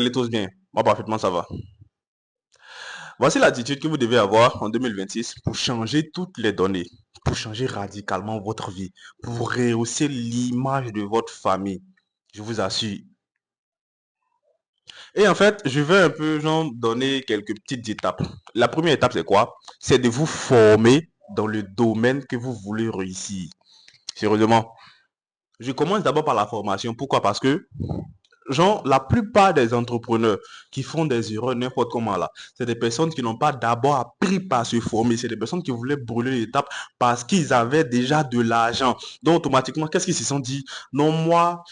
Allez tous bien. Moi, parfaitement, ça va. Voici l'attitude que vous devez avoir en 2026 pour changer toutes les données, pour changer radicalement votre vie, pour rehausser l'image de votre famille. Je vous assure. Et en fait, je vais un peu, genre, donner quelques petites étapes. La première étape, c'est quoi? C'est de vous former dans le domaine que vous voulez réussir. Sérieusement. Je commence d'abord par la formation. Pourquoi? Parce que genre, la plupart des entrepreneurs qui font des erreurs n'importe comment là, c'est des personnes qui n'ont pas d'abord appris par se former. C'est des personnes qui voulaient brûler l'étape parce qu'ils avaient déjà de l'argent. Donc, automatiquement, qu'est-ce qu'ils se sont dit? Non, moi,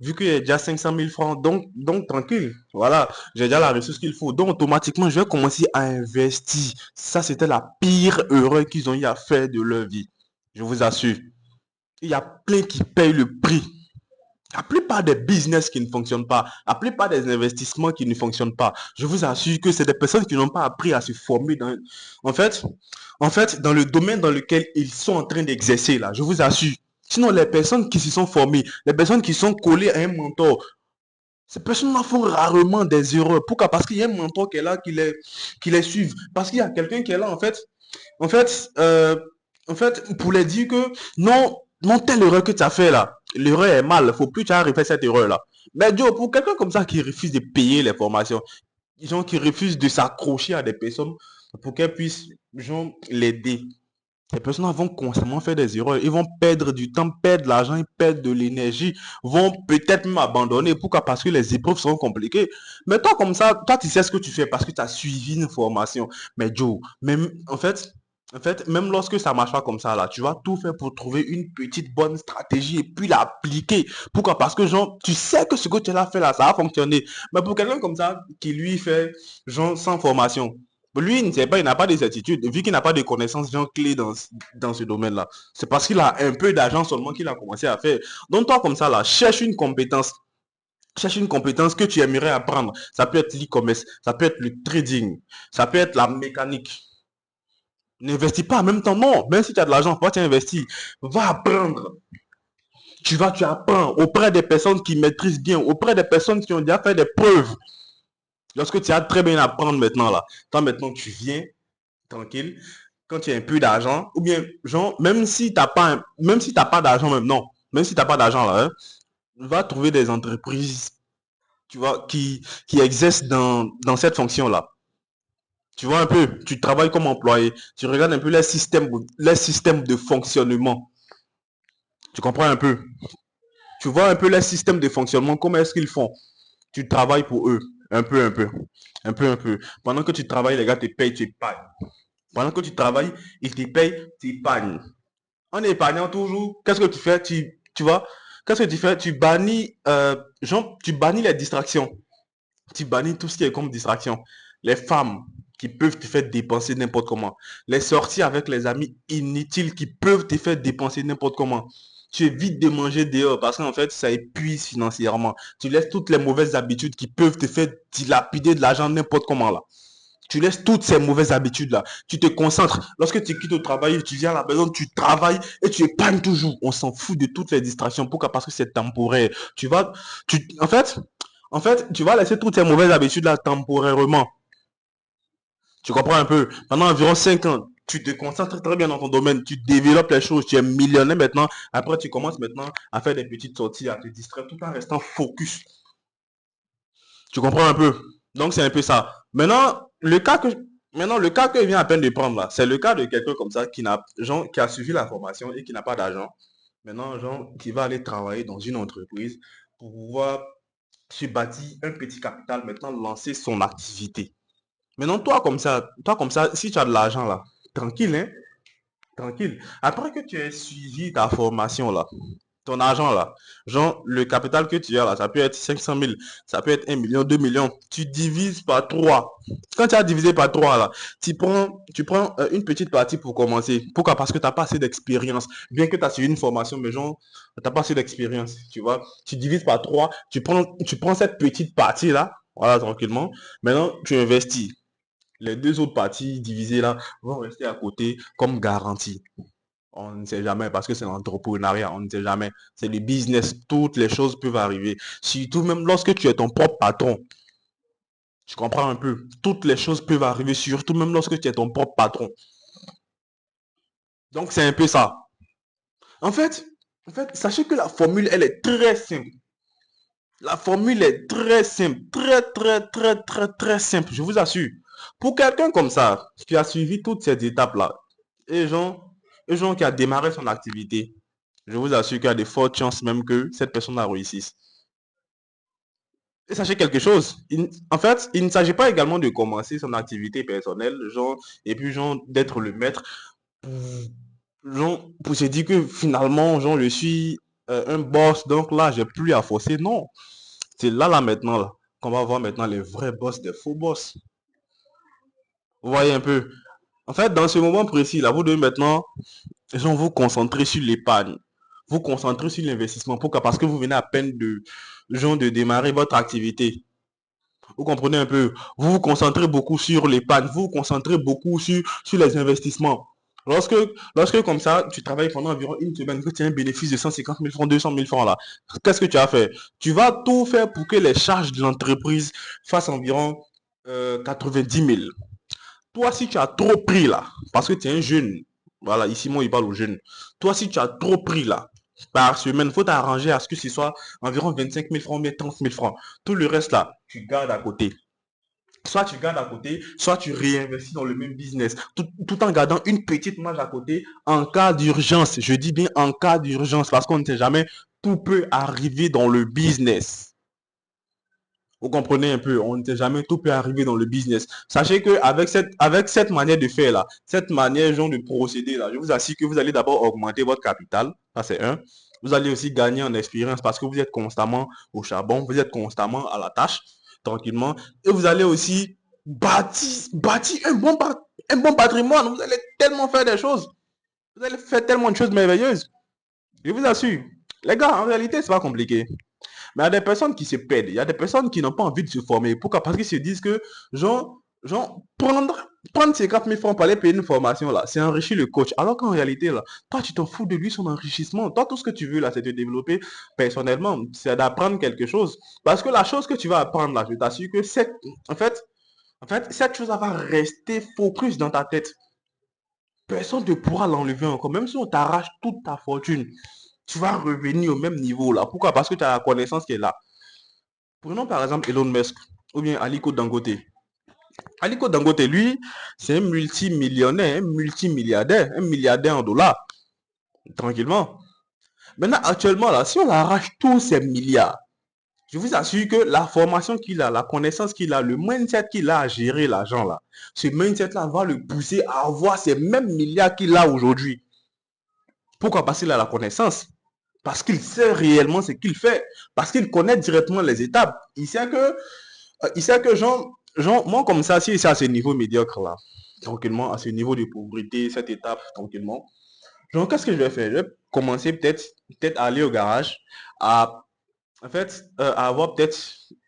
vu qu'il y a déjà 500 000 francs, donc tranquille. Voilà, j'ai déjà la ressource qu'il faut. Donc, automatiquement, je vais commencer à investir. Ça, c'était la pire erreur qu'ils ont eu à faire de leur vie. Je vous assure. Il y a plein qui payent le prix. La plupart des business qui ne fonctionnent pas, la plupart des investissements qui ne fonctionnent pas, je vous assure que c'est des personnes qui n'ont pas appris à se former en fait, dans le domaine dans lequel ils sont en train d'exercer là, je vous assure. Sinon, les personnes qui se sont formées, les personnes qui sont collées à un mentor, ces personnes-là font rarement des erreurs. Pourquoi? Parce qu'il y a un mentor qui est là, qui les suive. Parce qu'il y a quelqu'un qui est là, en fait, euh, pour les dire que non, non, telle erreur que tu as fait là, l'erreur est mal, il ne faut plus que tu aies refait cette erreur-là. Mais Joe, pour quelqu'un comme ça qui refuse de payer les formations, gens qui refusent de s'accrocher à des personnes pour qu'elles puissent l'aider, les personnes vont constamment faire des erreurs. Ils vont perdre du temps, perdre de l'argent, ils perdent de l'énergie, vont peut-être même abandonner. Pourquoi? Parce que les épreuves sont compliquées. Mais toi, comme ça, toi, tu sais ce que tu fais parce que tu as suivi une formation. Mais Joe, même, même lorsque ça marche pas comme ça, là, tu vas tout faire pour trouver une petite bonne stratégie et puis l'appliquer. Pourquoi? Parce que, genre, tu sais que ce que tu as fait là, ça va fonctionner. Mais pour quelqu'un comme ça, qui lui fait, genre, sans formation, lui, il ne sait pas, il n'a pas de certitude, vu qu'il n'a pas de connaissances genre clés dans ce domaine-là. C'est parce qu'il a un peu d'argent seulement qu'il a commencé à faire. Donc, toi, comme ça, là, cherche une compétence. Cherche une compétence que tu aimerais apprendre. Ça peut être l'e-commerce, ça peut être le trading, ça peut être la mécanique. N'investis pas en même temps, non. Même si tu as de l'argent, pourquoi tu investis? Va apprendre. Tu apprends auprès des personnes qui maîtrisent bien, auprès des personnes qui ont déjà fait des preuves. Lorsque tu as très bien à apprendre maintenant, là, toi maintenant, tu viens tranquille, quand tu as un peu d'argent, ou bien, genre, même si t'as pas d'argent même, non, même si t'as pas d'argent là, hein, va trouver des entreprises, tu vois, qui exercent dans cette fonction-là. Tu vois un peu, tu travailles comme employé, tu regardes un peu les systèmes de fonctionnement. Tu comprends un peu? Tu vois un peu les systèmes de fonctionnement, comment est-ce qu'ils font? Tu travailles pour eux, un peu, un peu, un peu, un peu. Pendant que tu travailles, les gars te payent, tu épargnes. Pendant que tu travailles, ils te payent, tu épargnes. En épargnant toujours, qu'est-ce que tu fais? Tu vois, qu'est-ce que tu fais? Tu bannis les distractions. Tu bannis tout ce qui est comme distraction. Les femmes qui peuvent te faire dépenser n'importe comment. Les sorties avec les amis inutiles qui peuvent te faire dépenser n'importe comment. Tu évites de manger dehors parce qu'en fait, ça épuise financièrement. Tu laisses toutes les mauvaises habitudes qui peuvent te faire dilapider de l'argent n'importe comment là. Tu laisses toutes ces mauvaises habitudes-là. Tu te concentres. Lorsque tu quittes au travail, tu viens à la maison, tu travailles et tu épargnes toujours. On s'en fout de toutes les distractions. Pourquoi? Parce que c'est temporaire. En fait, tu vas laisser toutes ces mauvaises habitudes-là temporairement. Tu comprends un peu? Pendant environ 5 ans, tu te concentres très bien dans ton domaine, tu développes les choses, tu es millionnaire maintenant. Après, tu commences maintenant à faire des petites sorties, à te distraire tout en restant focus. Tu comprends un peu? Donc, c'est un peu ça. Maintenant, le cas que je viens à peine de prendre là, c'est le cas de quelqu'un comme ça qui a suivi la formation et qui n'a pas d'argent. Maintenant, genre, qui va aller travailler dans une entreprise pour pouvoir se bâtir un petit capital, maintenant lancer son activité. Maintenant, toi comme ça, si tu as de l'argent là, tranquille, hein, tranquille. Après que tu aies suivi ta formation là, ton argent là, genre le capital que tu as là, ça peut être 500 000, ça peut être 1 million, 2 millions, tu divises par 3. Quand tu as divisé par 3 là, tu prends une petite partie pour commencer. Pourquoi? Parce que tu n'as pas assez d'expérience. Bien que tu as suivi une formation, mais genre, tu n'as pas assez d'expérience, tu vois. Tu divises par 3, tu prends cette petite partie là, voilà, tranquillement. Maintenant, tu investis. Les deux autres parties divisées là vont rester à côté comme garantie. On ne sait jamais parce que c'est l'entrepreneuriat, on ne sait jamais. C'est le business, toutes les choses peuvent arriver. Surtout même lorsque tu es ton propre patron. Tu comprends un peu? Toutes les choses peuvent arriver, surtout même lorsque tu es ton propre patron. Donc c'est un peu ça. En fait, sachez que la formule, elle est très simple. La formule est très simple, très simple, je vous assure. Pour quelqu'un comme ça, qui a suivi toutes ces étapes-là, et gens qui a démarré son activité, je vous assure qu'il y a de fortes chances même que cette personne-là réussisse. Et sachez quelque chose, en fait, il ne s'agit pas également de commencer son activité personnelle, genre, et puis genre d'être le maître, pour, genre, pour se dire que finalement, genre, je suis un boss, donc là, j'ai plus à forcer. Non, c'est là maintenant là, qu'on va voir maintenant les vrais boss des faux boss. Vous voyez un peu. En fait, dans ce moment précis là, vous devez maintenant genre, vous concentrer sur l'épargne. Vous concentrer sur l'investissement. Pourquoi? Parce que vous venez à peine de démarrer votre activité. Vous comprenez un peu? Vous vous concentrez beaucoup sur l'épargne. Vous vous concentrez beaucoup sur les investissements. Lorsque, lorsque comme ça, tu travailles pendant environ une semaine, que tu as un bénéfice de 150 000 francs, 200 000 francs là, qu'est-ce que tu as fait? Tu vas tout faire pour que les charges de l'entreprise fassent environ 90 000. Toi, si tu as trop pris là, parce que tu es un jeune, voilà, ici, moi, il parle aux jeunes. Toi, si tu as trop pris là, par semaine, il faut t'arranger à ce que ce soit environ 25 000 francs, mais 30 000 francs. Tout le reste là, tu gardes à côté. Soit tu gardes à côté, soit tu réinvestis dans le même business, tout en gardant une petite marge à côté en cas d'urgence. Je dis bien en cas d'urgence, parce qu'on ne sait jamais, tout peut arriver dans le business. Vous comprenez un peu, on ne sait jamais, tout peut arriver dans le business. Sachez que avec cette manière de faire là, cette manière genre de procéder là, je vous assure que vous allez d'abord augmenter votre capital, ça c'est un. Vous allez aussi gagner en expérience parce que vous êtes constamment au charbon, vous êtes constamment à la tâche, tranquillement. Et vous allez aussi bâtir un bon patrimoine. Vous allez tellement faire des choses. Vous allez faire tellement de choses merveilleuses. Je vous assure. Les gars, en réalité, c'est pas compliqué. Mais il y a des personnes qui se perdent. Il y a des personnes qui n'ont pas envie de se former. Pourquoi? Parce qu'ils se disent que, prendre ces 4 000 francs pour aller payer une formation, là, c'est enrichir le coach. Alors qu'en réalité, là, toi, tu t'en fous de lui, son enrichissement. Toi, tout ce que tu veux, là, c'est te développer personnellement. C'est d'apprendre quelque chose. Parce que la chose que tu vas apprendre, là, je t'assure que en fait, cette chose va rester focus dans ta tête. Personne ne pourra l'enlever encore. Même si on t'arrache toute ta fortune, tu vas revenir au même niveau, là. Pourquoi? Parce que tu as la connaissance qui est là. Prenons par exemple Elon Musk ou bien Aliko Dangote. Aliko Dangote, lui, c'est un multimillionnaire, un multimilliardaire, un milliardaire en dollars, tranquillement. Maintenant, actuellement, là, si on arrache tous ces milliards, je vous assure que la formation qu'il a, la connaissance qu'il a, le mindset qu'il a à gérer l'argent, là, ce mindset-là va le pousser à avoir ces mêmes milliards qu'il a aujourd'hui. Pourquoi? Parce qu'il a la connaissance. Parce qu'il sait réellement ce qu'il fait. Parce qu'il connaît directement les étapes. Il sait que moi, comme ça, si c'est à ce niveau médiocre là, tranquillement, à ce niveau de pauvreté, cette étape, tranquillement, genre, qu'est-ce que je vais faire? Je vais commencer peut-être à aller au garage, à, à avoir peut-être,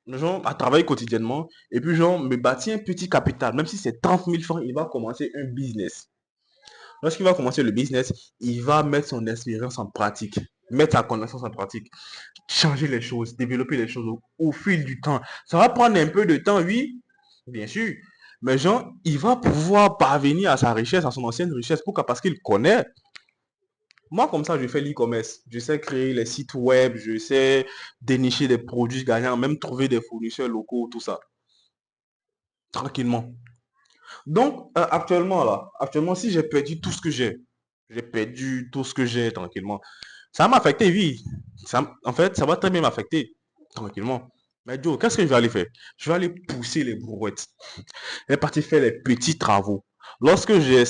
genre, à travailler quotidiennement, et puis, genre, me bâtir un petit capital, même si c'est 30 000 francs, il va commencer un business. Lorsqu'il va commencer le business, il va mettre son expérience en pratique, mettre sa connaissance en pratique, changer les choses, développer les choses au fil du temps. Ça va prendre un peu de temps, oui, bien sûr. Mais genre, il va pouvoir parvenir à sa richesse, à son ancienne richesse. Pourquoi? Parce qu'il connaît. Moi, comme ça, je fais l'e-commerce. Je sais créer les sites web, je sais dénicher des produits gagnants, même trouver des fournisseurs locaux, tout ça. Tranquillement. Donc, actuellement, si j'ai perdu tout ce que j'ai perdu tout ce que j'ai tranquillement. Ça m'a affecté, oui. En fait, ça va très bien m'affecter, tranquillement. Mais Joe, qu'est-ce que je vais aller faire? Je vais aller pousser les brouettes. Je vais partir faire les petits travaux. Lorsque j'ai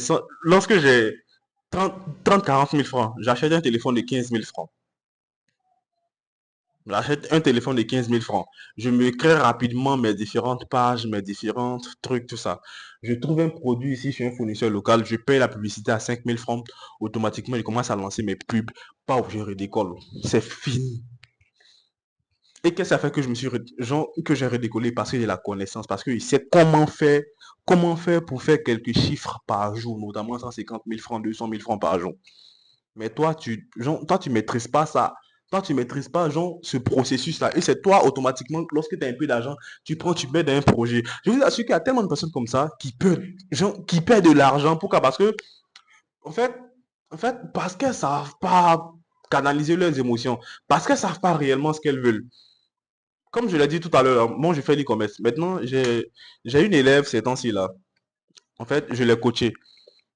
40 000 francs, j'achète un téléphone de 15 000 francs. J'achète un téléphone de 15 000 francs. Je me crée rapidement mes différentes pages, mes différents trucs, tout ça. Je trouve un produit ici chez un fournisseur local, je paye la publicité à 5 000 francs. Automatiquement, je commence à lancer mes pubs. Pas où je redécolle. C'est fini. Et qu'est-ce que ça fait que que j'ai redécollé parce que j'ai la connaissance, parce qu'il sait comment faire pour faire quelques chiffres par jour, notamment 150 000 francs, 200 000 francs par jour. Mais toi, toi, tu maîtrises pas ça. Toi, tu maîtrises pas, genre, ce processus-là. Et c'est toi, automatiquement, lorsque tu as un peu d'argent, tu prends, tu mets dans un projet. Je vous assure qu'il y a tellement de personnes comme ça qui perdent de l'argent. Pourquoi? Parce que, en fait, parce qu'elles savent pas canaliser leurs émotions. Parce qu'elles savent pas réellement ce qu'elles veulent. Comme je l'ai dit tout à l'heure, moi, je fais l'e-commerce. Maintenant, j'ai une élève ces temps-ci là. En fait, je l'ai coachée.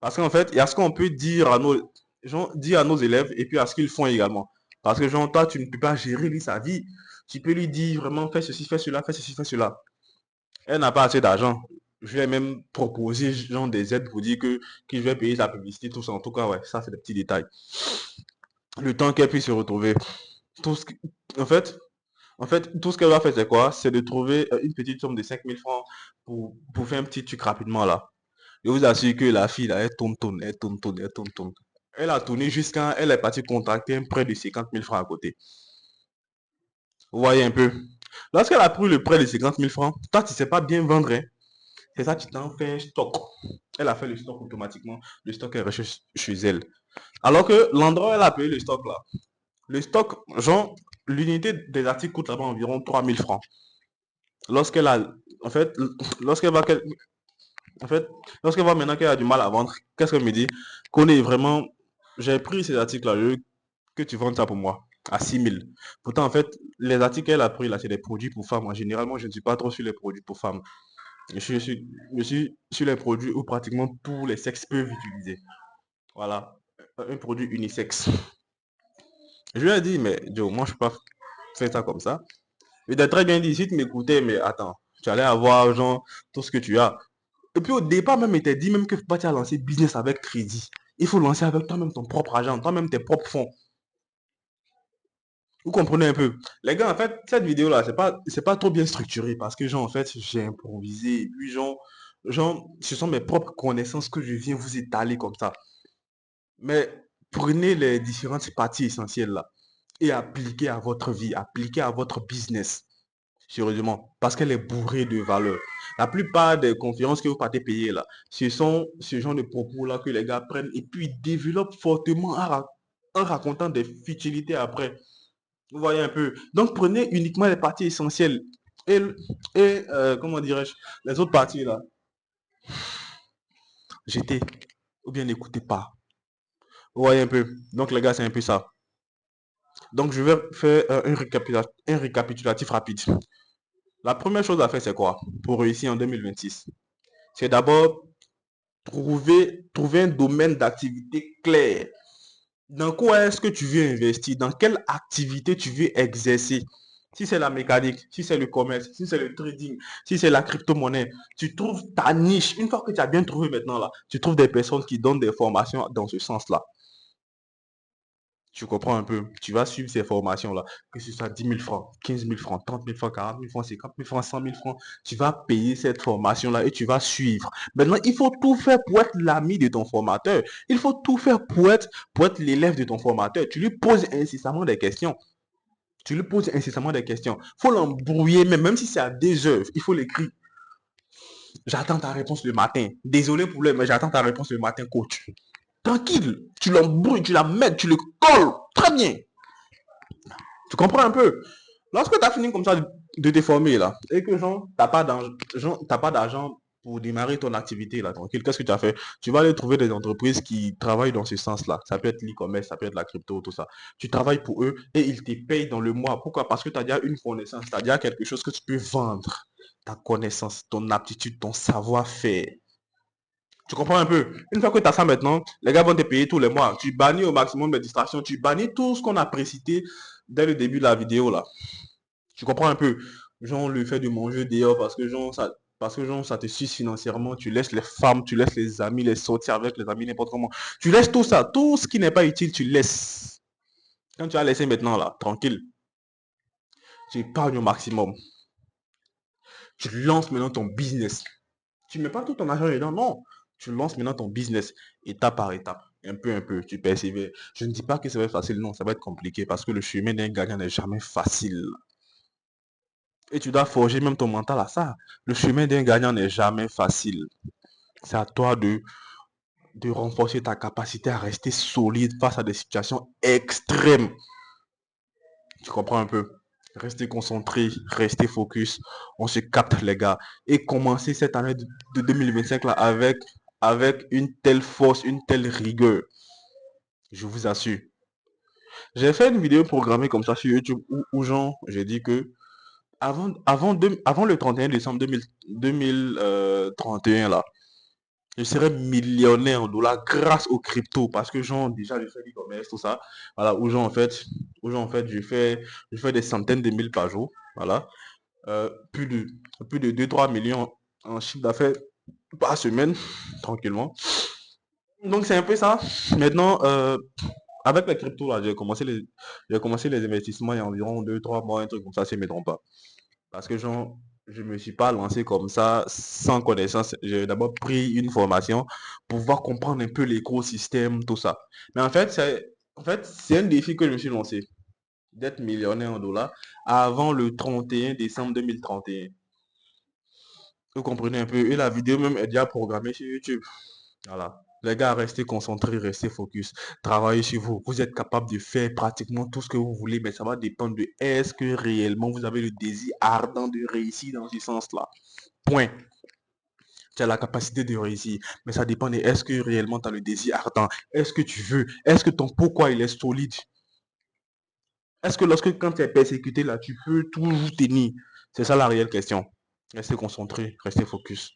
Parce qu'en fait, il y a ce qu'on peut dire à nos, genre, dire à nos élèves et puis à ce qu'ils font également. Parce que, genre, toi, tu ne peux pas gérer lui, sa vie. Tu peux lui dire vraiment, fais ceci, fais cela, fais ceci, fais cela. Elle n'a pas assez d'argent. Je vais même proposer, genre, des aides pour dire que je vais payer sa publicité, tout ça. En tout cas, ouais, ça, c'est des petits détails. Le temps qu'elle puisse se retrouver. Tout ce qui- en fait, tout ce qu'elle va faire, c'est quoi? C'est de trouver une petite somme de 5 000 francs pour faire un petit truc rapidement là. Je vous assure que la fille, là, elle tourne. Elle a tourné jusqu'à, elle est partie contracter un prêt de 50 000 francs à côté. Vous voyez un peu. Lorsqu'elle a pris le prêt de 50 000 francs, toi, tu ne sais pas bien vendre, hein. C'est ça, tu t'en fais un stock. Elle a fait le stock automatiquement. Le stock est resté chez elle. Alors que l'endroit où elle a payé le stock, là, le stock, genre, l'unité des articles coûte là-bas environ 3 000 francs. Lorsqu'elle a, en fait, lorsqu'elle va, en fait, lorsqu'elle voit maintenant qu'elle a du mal à vendre, qu'est-ce qu'elle me dit? Qu'on est vraiment, j'ai pris ces articles-là, je veux que tu vendes ça pour moi à 6 000. Pourtant, en fait, les articles qu'elle a pris là, c'est des produits pour femmes. Généralement, je ne suis pas trop sur les produits pour femmes. Je suis sur les produits où pratiquement tous les sexes peuvent utiliser. Voilà, un produit unisexe. Je lui ai dit, mais Joe, moi, je ne peux pas faire ça comme ça. Il a très bien dit, si tu m'écoutais, mais attends, tu allais avoir, genre, tout ce que tu as. Et puis au départ même, il t'a dit même que faut pas tu as lancé business avec crédit. Il faut lancer avec toi-même ton propre argent, toi-même tes propres fonds. Vous comprenez un peu? Les gars, en fait, cette vidéo-là, c'est pas trop bien structuré parce que, genre, en fait, j'ai improvisé. Et puis, genre, ce sont mes propres connaissances que je viens vous étaler comme ça. Mais prenez les différentes parties essentielles là et appliquez à votre vie, appliquez à votre business. Sérieusement, parce qu'elle est bourrée de valeur. La plupart des conférences que vous partez payer là, ce sont ce genre de propos-là que les gars prennent et puis développent fortement en racontant des futilités après. Vous voyez un peu. Donc prenez uniquement les parties essentielles et, comment dirais-je, les autres parties là, jetez ou bien n'écoutez pas. Vous voyez un peu. Donc les gars, c'est un peu ça. Donc je vais faire un récapitulatif rapide. La première chose à faire, c'est quoi pour réussir en 2026? C'est d'abord trouver un domaine d'activité clair. Dans quoi est-ce que tu veux investir? Dans quelle activité tu veux exercer? Si c'est la mécanique, si c'est le commerce, si c'est le trading, si c'est la crypto-monnaie, tu trouves ta niche. Une fois que tu as bien trouvé maintenant là, tu trouves des personnes qui donnent des formations dans ce sens-là. Tu comprends un peu? Tu vas suivre ces formations-là, que ce soit 10 000 francs, 15 000 francs, 30 000 francs, 40 000 francs, 50 000 francs, 100 000 francs. Tu vas payer cette formation-là et tu vas suivre. Maintenant, il faut tout faire pour être l'ami de ton formateur. Il faut tout faire pour être l'élève de ton formateur. Tu lui poses incessamment des questions. Tu lui poses incessamment des questions. Il faut l'embrouiller, même si c'est à des heures. Il faut l'écrire. J'attends ta réponse le matin. Désolé pour le, mais j'attends ta réponse le matin, coach. Tranquille. Tu l'embrouilles, tu la mets, tu le colles. Très bien. Tu comprends un peu? Lorsque tu as fini comme ça de te former là, et que genre, t'as pas d'argent pour démarrer ton activité là, tranquille, qu'est-ce que tu as fait? Tu vas aller trouver des entreprises qui travaillent dans ce sens-là. Ça peut être l'e-commerce, ça peut être la crypto, tout ça. Tu travailles pour eux et ils te payent dans le mois. Pourquoi? Parce que tu as déjà une connaissance, tu as déjà quelque chose que tu peux vendre. Ta connaissance, ton aptitude, ton savoir-faire. Tu comprends un peu? Une fois que tu as ça maintenant, les gars vont te payer tous les mois. Tu bannis au maximum les distractions, tu bannis tout ce qu'on a précité dès le début de la vidéo là. Tu comprends un peu? Genre le fait de manger dehors parce que genre, ça te suce financièrement. Tu laisses les femmes, tu laisses les amis, les sortir avec les amis n'importe comment. Tu laisses tout ça, tout ce qui n'est pas utile, tu laisses. Quand tu as laissé maintenant là, tranquille, tu épargnes au maximum. Tu lances maintenant ton business. Tu ne mets pas tout ton argent dedans, non. Tu lances maintenant ton business étape par étape, un peu, tu persévères. Je ne dis pas que ça va être facile, non, ça va être compliqué parce que le chemin d'un gagnant n'est jamais facile. Et tu dois forger même ton mental à ça. Le chemin d'un gagnant n'est jamais facile. C'est à toi de renforcer ta capacité à rester solide face à des situations extrêmes. Tu comprends un peu? Restez concentré, restez focus. On se capte, les gars. Et commencer cette année de 2025 là avec une telle force, une telle rigueur. Je vous assure. J'ai fait une vidéo programmée comme ça sur YouTube où genre, j'ai dit que avant le 31 décembre 2031 là, je serais millionnaire en dollars grâce aux crypto parce que genre déjà je fais du commerce tout ça, voilà, où genre en fait je fais des centaines de mille par jour, voilà. Plus de 2-3 millions en chiffre d'affaires par semaine tranquillement. Donc c'est un peu ça. Maintenant, avec les cryptos là, j'ai commencé les investissements il y a environ 2-3 mois, un truc comme ça, si je ne me trompe pas. Parce que genre, je me suis pas lancé comme ça sans connaissance. J'ai d'abord pris une formation pour pouvoir comprendre un peu l'écosystème, tout ça. Mais en fait, c'est un défi que je me suis lancé, d'être millionnaire en dollars avant le 31 décembre 2031. Vous comprenez un peu? Et la vidéo même est déjà programmée sur YouTube. Voilà. Les gars, restez concentrés, restez focus. Travaillez sur vous. Vous êtes capable de faire pratiquement tout ce que vous voulez, mais ça va dépendre de est-ce que réellement vous avez le désir ardent de réussir dans ce sens-là. Point. Tu as la capacité de réussir, mais ça dépend de est-ce que réellement tu as le désir ardent. Est-ce que tu veux? Est-ce que ton pourquoi il est solide? Est-ce que quand tu es persécuté là, tu peux toujours tenir? C'est ça la réelle question. Restez concentré, restez focus.